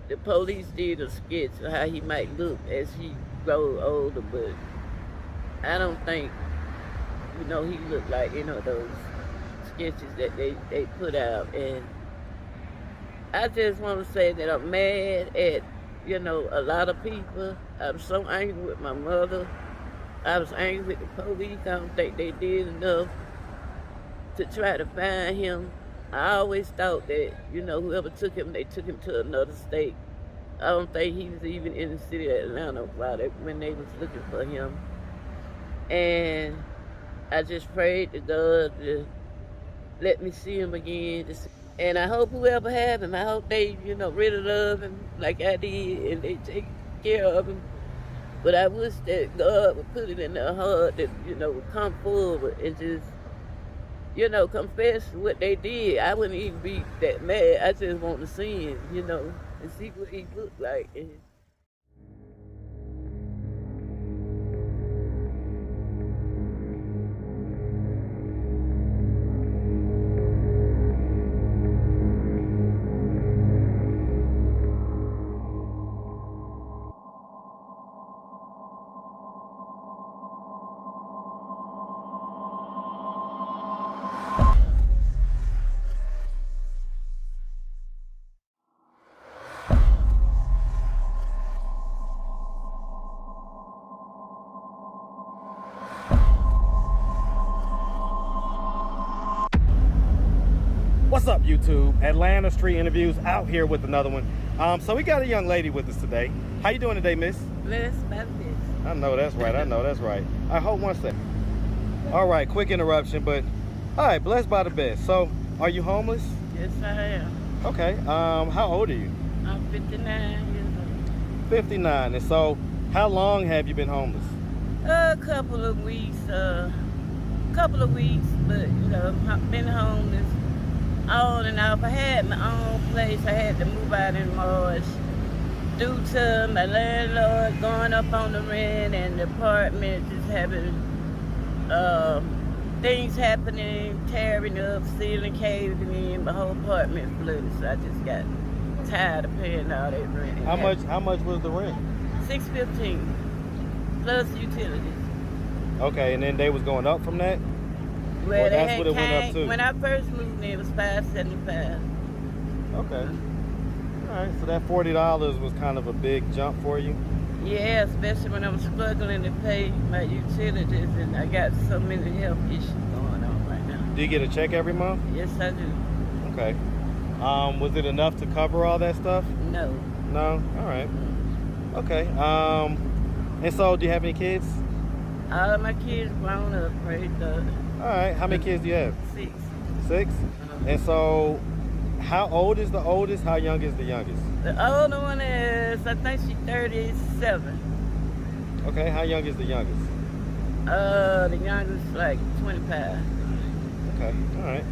the police did a sketch of how he might look as he grows older, but I don't think, he looked like, those sketches that they put out. And I just want to say that I'm mad at, a lot of people. I'm so angry with my mother. I was angry with the police. I don't think they did enough to try to find him. I always thought that, whoever took him, they took him to another state. I don't think he was even in the city of Atlanta when they was looking for him. And I just prayed to God to let me see him again. And I hope whoever have him, I hope they, really love him like I did, and they take care of him. But I wish that God would put it in their heart that, come forward and just, confess what they did. I wouldn't even be that mad. I just want to see him, and see what he looked like. What's up, YouTube? Atlanta Street Interviews out here with another one. So we got a young lady with us today. How you doing today, miss? Blessed by this. I know that's right. I know that's right. I hold one second. All right, quick interruption, but all right, blessed by the best. So, are you homeless? Yes, I am. Okay. How old are you? I'm 59 years old. 59. And so, how long have you been homeless? A couple of weeks, but I've been homeless on and off. I had my own place. I had to move out in March due to my landlord going up on the rent and the apartment just having things happening, tearing up, ceiling caving in, my whole apartment flooded. So I just got tired of paying all that rent. How much was the rent? $615 plus utilities. Okay, and then they was going up from that? Well, that's what it went up to. When I first moved in, it was $575. Okay. All right, so that $40 was kind of a big jump for you? Yeah, especially when I'm struggling to pay my utilities and I got so many health issues going on right now. Do you get a check every month? Yes, I do. Okay. Was it enough to cover all that stuff? No. No? All right. Okay. And so, do you have any kids? All of my kids grown up, praise God. All right. How many kids do you have? 6. 6? And so, how old is the oldest? How young is the youngest? The older one is, I think she's 37. Okay. How young is the youngest? The youngest like 25. Okay. All right.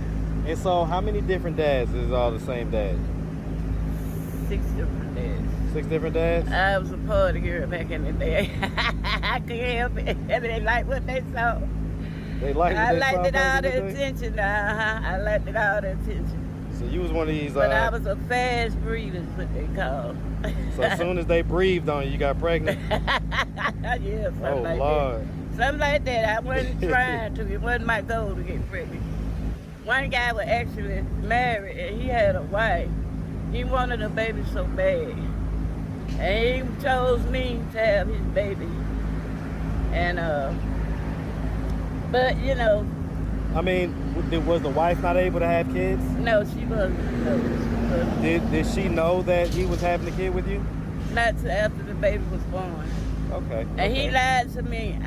And so, how many different dads is all the same dad? 6 different dads. 6 different dads? I was a party girl back in the day. I couldn't help it. They liked what they saw. They liked I what they saw liked it all back in the the day? attention. I liked it all the attention. So you was one of these. But I was a fast breeder, is what they call. So as soon as they breathed on you, you got pregnant? Yeah, something Oh, like Lord. that. Something like that. I wasn't trying to. It wasn't my goal to get pregnant. One guy was actually married, and he had a wife. He wanted a baby so bad. And he chose me to have his baby. And, but, I mean, was the wife not able to have kids? no, she wasn't. No, she wasn't. Did she know that he was having a kid with you? Not till after the baby was born. Okay. And he lied to me.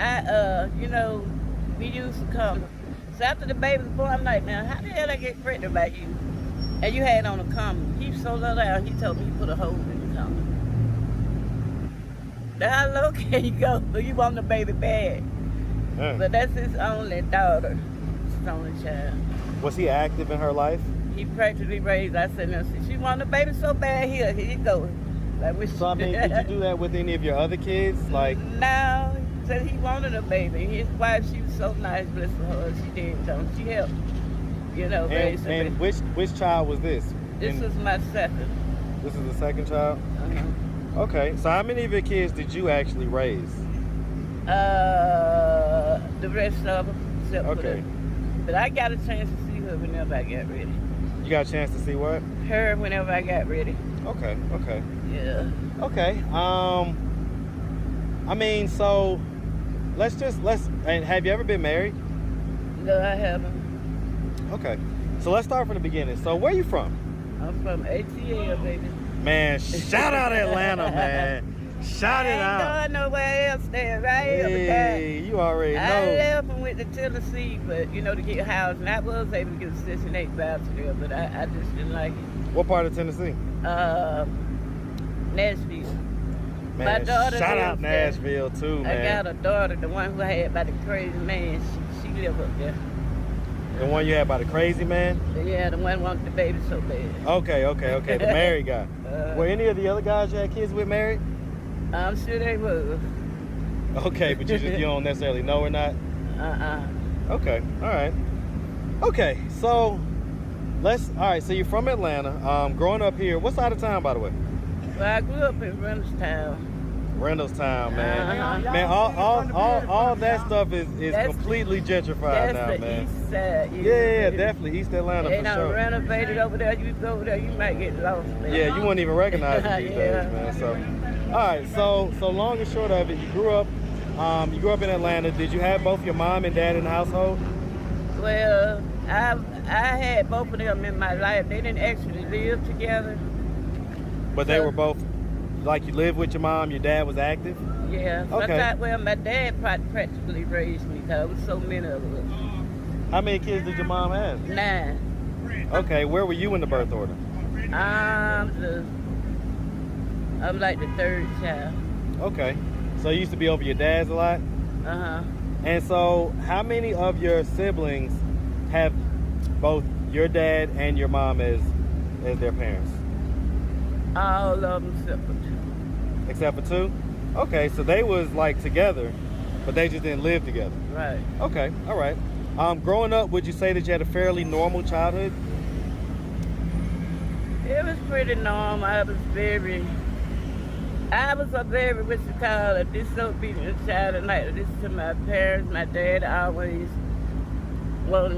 We used to come. So after the baby was born, I'm like, now, how the hell I get pregnant by you? And you had on a condom. He so low down, he told me he put a hole in the condom. Now, how low can you go? You want the baby bad. Yeah. But that's his only daughter, his only child. Was he active in her life? He practically raised. I said, no, she want the baby so bad, here you go. Like, So, I mean, did you do that with any of your other kids? Like, No, he said he wanted a baby. His wife, she was so nice, bless her heart. She did, she helped, raise the baby. and which child was this? This was my second. This is the second child? Uh-huh. Okay, so how many of your kids did you actually raise? The rest of them, except for Okay. but I got a chance to see her whenever I got ready. You got a chance to see what? Her whenever I got ready. Okay, okay. Yeah. Okay, I mean, so and have you ever been married? No, I haven't. Okay, so let's start from the beginning. So where you from? I'm from ATL, baby. Man, shout out Atlanta, man. Shout it out. I ain't going nowhere else there, right? Hey, you already know. I left and went to Tennessee, but to get housed, and I was able to get a Section 8 voucher there, but I just didn't like it. What part of Tennessee? Nashville. Man, My daughter shout out lives there. Nashville too, man. I got a daughter, the one who I had by the crazy man. She live up there. The one you had by the crazy man? Yeah, the one wanted the baby so bad. Okay, the married guy. Were any of the other guys you had kids with married? I'm sure they was. Okay, but you don't necessarily know or not? Okay, all right. Okay, so so you're from Atlanta. Growing up here, what side of town, by the way? Well, I grew up in Reynolds. Reynolds-town, man. Uh-huh. Man, all that stuff is completely gentrified now, that's the man. east side. Yeah, definitely East Atlanta They for done sure. renovated over there. You go over there, you might get lost, man. Yeah, you wouldn't even recognize it these Yeah. days, man. So, all right. So long and short of it, you grew up in Atlanta. Did you have both your mom and dad in the household? Well, I had both of them in my life. They didn't actually live together. But they were both, like, you lived with your mom, your dad was active? Yeah. Okay. My dad practically raised me because there was so many of us. How many kids did your mom have? 9. Okay, where were you in the birth order? I'm like the third child. Okay, so you used to be over your dad's a lot? Uh-huh. And so how many of your siblings have both your dad and your mom as their parents? All of them except for 2. Except for 2? Okay, so they was like together, but they just didn't live together. Right. Okay, all right. Growing up, would you say that you had a fairly normal childhood? It was pretty normal. I was a very, what you call a disobedient child. And like this to my parents. My dad always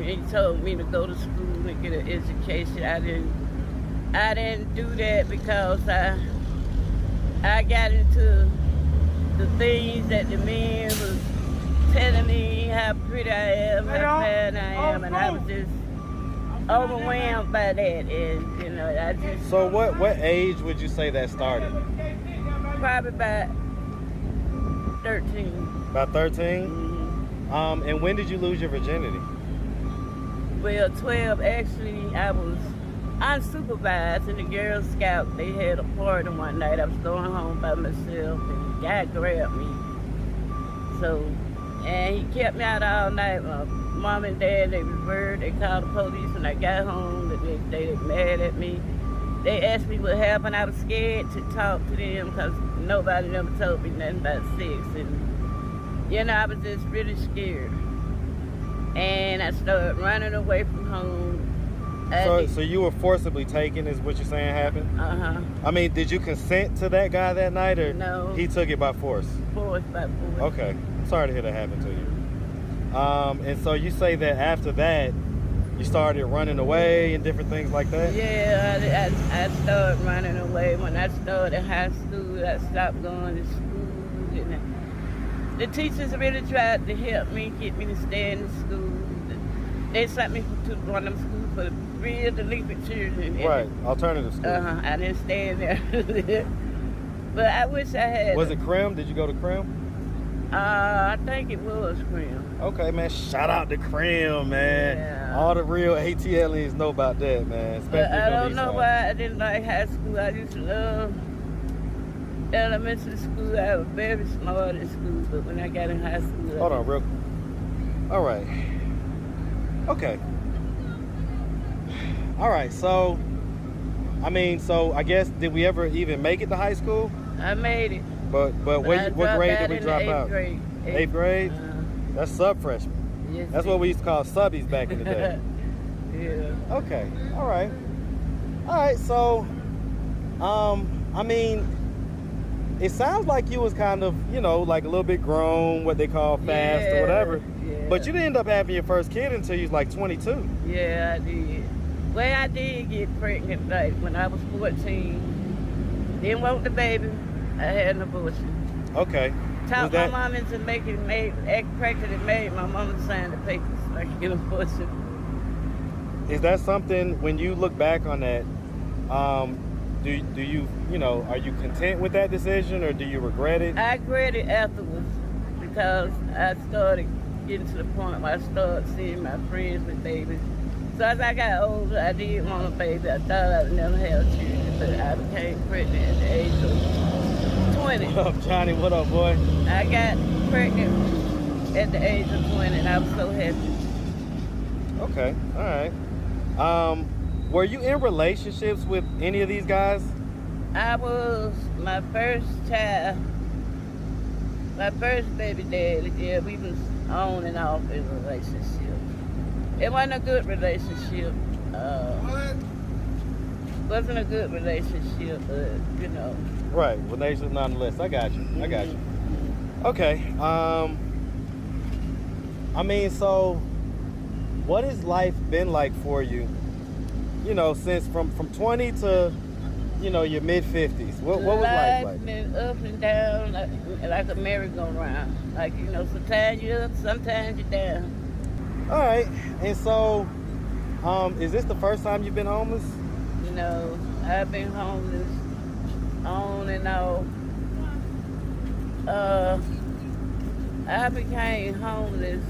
he told me to go to school and get an education. I didn't do that because I got into the things that the men was telling me how pretty I am, how bad I am, and I was just overwhelmed by that. And I just. So what age would you say that started? Probably about 13. About 13? Mm-hmm. And when did you lose your virginity? Well, 12. Actually, I was unsupervised in the Girl Scout. They had a party one night. I was going home by myself, and the guy grabbed me. And he kept me out all night. My mom and dad, they was worried. They called the police when I got home. They were mad at me. They asked me what happened. I was scared to talk to them because nobody never told me nothing about sex. And, I was just really scared. And I started running away from home. So you were forcibly taken is what you're saying happened? Uh-huh. I mean, did you consent to that guy that night, or No. he took it by force? Force by force. Okay. I'm sorry to hear that happen to you. And so you say that after that, you started running away and different things like that? Yeah, I started running away. When I started high school, I stopped going to school. And the teachers really tried to help me, get me to stay in the school. They sent me to one of them schools for the real delinquent children. Right, alternative school. I didn't stay in there. But I wish I had. Was it Crim? Did you go to Crim? I think it was Crim. Okay, man. Shout out to Crim, man. Yeah. All the real ATLians know about that, man. But I don't know why I didn't like high school. I used to love elementary school. I was very smart in school, but when I got in high school... Hold on, real quick. All right. Okay. All right, so, I guess, did we ever even make it to high school? I made it. But what grade did we drop out? Grade. Eighth grade? That's sub-freshman. Yes, That's what we used to call subbies back in the day. Yeah. Okay, all right. All right, so I mean, it sounds like you was kind of, you know, like a little bit grown, what they call fast or whatever. Yeah. But you didn't end up having your first kid until you was like 22. Yeah, I did. Well, I did get pregnant like when I was 14. Didn't want the baby. I had an abortion. Okay. Talked my mom into act pregnant and made my mama sign the papers like an abortion. Is that something, when you look back on that, do you, you know, are you content with that decision or do you regret it? I regret it afterwards because I started getting to the point where I started seeing my friends with babies. So as I got older, I did want a baby. I thought I would never have children, but I became pregnant at the age of 20. What up, Johnny? What up, boy? I got pregnant at the age of 20, and I was so happy. Okay, all right. Were you in relationships with any of these guys? I was. My first child, my first baby daddy, yeah, we was on and off in a relationship. It wasn't a good relationship. Wasn't a good relationship, but you know. Right, relationship nonetheless. I got you. I got you. Okay. I mean, so what has life been like for you? You know, since from 20 to, you know, your mid 50s. What was life like? Been up and down like a merry-go-round. Like, you know, sometimes you're up, sometimes you're down. All right. And so, is this the first time you've been homeless? You know, I've been homeless on and off. I became homeless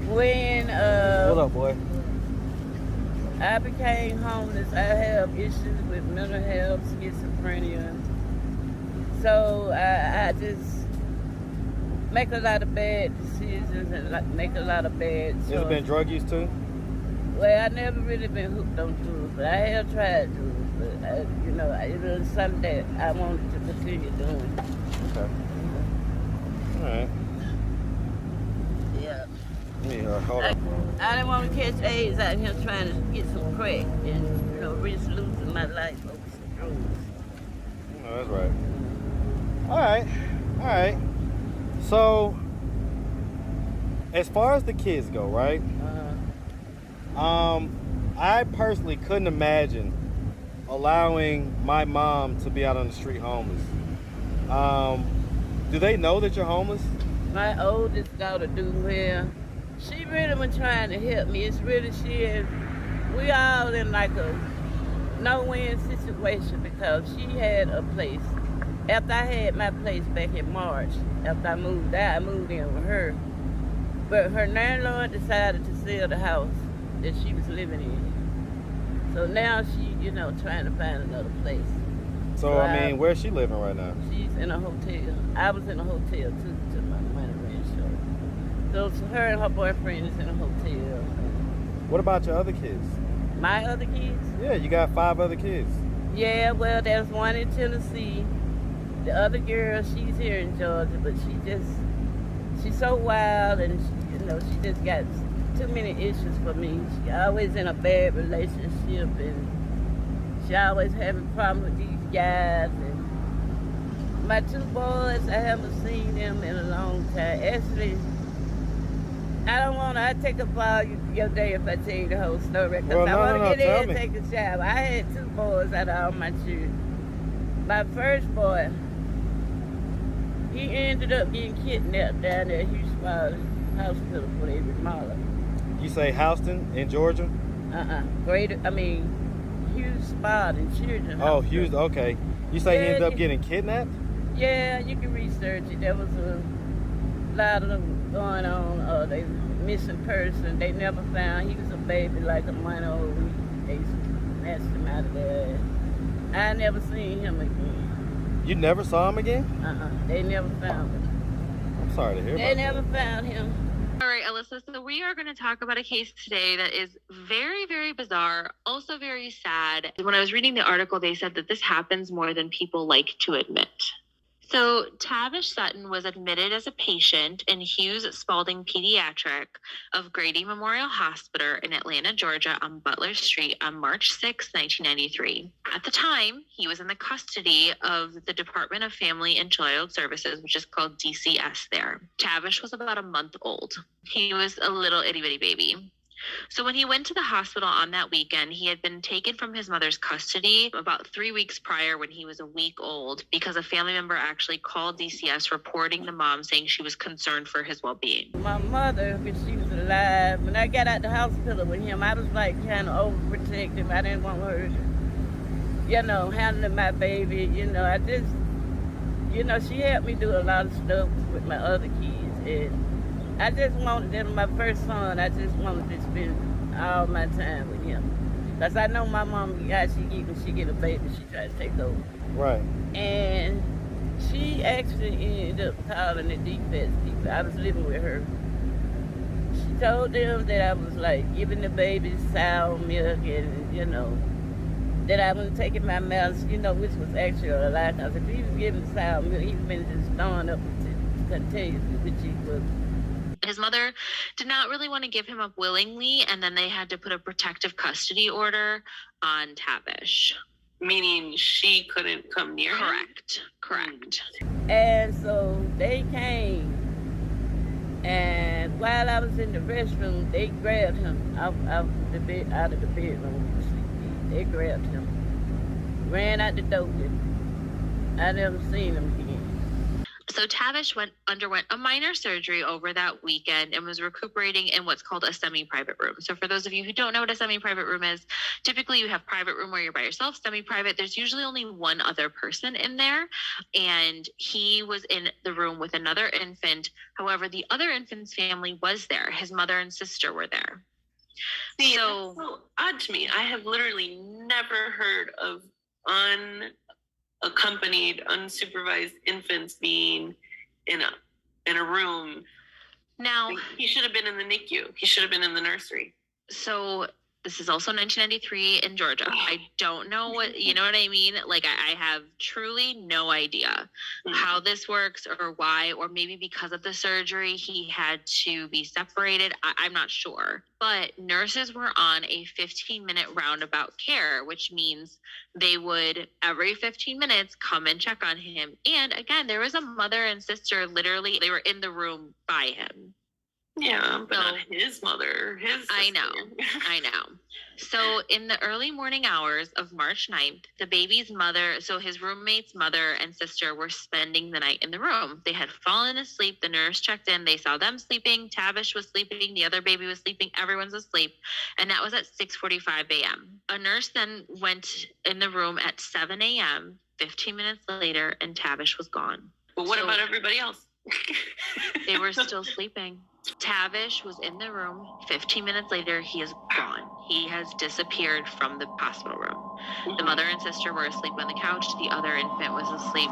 when what up, boy? I became homeless. I have issues with mental health, schizophrenia. So I just make a lot of bad decisions and make a lot of bad choices. Has it been drug use too? Well, I never really been hooked on drugs, but I have tried drugs. But you know, it was something that I wanted to continue doing. Okay. All right. Yeah. Yeah, hold on. I didn't want to catch AIDS out here trying to get some crack and, you know, risk losing my life over some drugs. Oh, that's right. All right. All right. So, as far as the kids go, right? I personally couldn't imagine allowing my mom to be out on the street homeless. Do they know that you're homeless? My oldest daughter do well. She really was trying to help me. It's really we all in like a no-win situation because she had a place. After I had my place back in March, after I moved out, I moved in with her. But her landlord decided to sell the house that she was living in. So now she, you know, trying to find another place. So I mean, where's she living right now? She's in a hotel. I was in a hotel too, to my money rent show. So her and her boyfriend is in a hotel. What about your other kids? My other kids? Yeah, you got 5 other kids. Yeah, well, there's one in Tennessee. The other girl, she's here in Georgia, but she's so wild and she, you know, she just got too many issues for me. She always in a bad relationship and she always having problems with these guys. And my 2 boys, I haven't seen them in a long time. Actually, I take up all your day if I tell you the whole story. Because I want to get in and take a shower. I had 2 boys out of all my children. My first boy, he ended up getting kidnapped down there at Houston Hospital for they remodeled. You say Houston in Georgia? Hughes Spot in Children's Oh, Hughes, okay. You say he ended up getting kidnapped? Yeah, you can research it. There was a lot of them going on. They missing person. They never found. He was a baby, like a month old. They snatched him out of there. I never seen him again. You never saw him again? They never found him. I'm sorry to hear about that. They never found him. All right, Alyssa, so we are going to talk about a case today that is very, very bizarre, also very sad. When I was reading the article, they said that this happens more than people like to admit. So Tavish Sutton was admitted as a patient in Hughes Spalding Pediatric of Grady Memorial Hospital in Atlanta, Georgia on Butler Street on March 6, 1993. At the time, he was in the custody of the Department of Family and Child Services, which is called DCS there. Tavish was about a month old. He was a little itty bitty baby. So when he went to the hospital on that weekend, he had been taken from his mother's custody about 3 weeks prior when he was a week old because a family member actually called DCS reporting the mom saying she was concerned for his well-being. My mother, when she was alive, when I got out the hospital with him, I was like kind of overprotective. I didn't want her to, handling my baby. I just, she helped me do a lot of stuff with my other kids. And I just wanted them, my first son, I just wanted to spend all my time with him. Because I know my mom, when she get a baby, she try to take over. Right. And she actually ended up calling the defense people. I was living with her. She told them that I was like giving the baby sour milk and, that I was taking my mouth, which was actually a lie. Because if he was giving sour milk, he'd been just throwing up contagious, which he was. His mother did not really want to give him up willingly, and then they had to put a protective custody order on Tavish. Meaning she couldn't come near him? Correct. And so they came, and while I was in the restroom, they grabbed him out of the bedroom. They grabbed him, ran out the door with him. I never seen him again. So Tavish underwent a minor surgery over that weekend and was recuperating in what's called a semi-private room. So for those of you who don't know what a semi-private room is, typically you have private room where you're by yourself. Semi-private, there's usually only one other person in there, and he was in the room with another infant. However, the other infant's family was there. His mother and sister were there. See, that's so odd to me. I have literally never heard of unaccompanied, unsupervised infants being in a room. Now, he should have been in the NICU. He should have been in the nursery. So this is also 1993 in Georgia. I don't know what, you know what I mean? Like, I have truly no idea how this works or why, or maybe because of the surgery, he had to be separated. I'm not sure. But nurses were on a 15-minute roundabout care, which means they would, every 15 minutes, come and check on him. And again, there was a mother and sister, literally, they were in the room by him. Yeah, but not his mother. I know. So in the early morning hours of March 9th, the baby's mother, so his roommate's mother and sister were spending the night in the room. They had fallen asleep. The nurse checked in. They saw them sleeping. Tavish was sleeping. The other baby was sleeping. Everyone's asleep. And that was at 6:45 a.m. A nurse then went in the room at 7 a.m., 15 minutes later, and Tavish was gone. But what about everybody else? They were still sleeping. Tavish was in the room. 15 minutes later, he is gone. He has disappeared from the hospital room. The mother and sister were asleep on the couch. The other infant was asleep.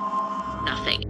Nothing.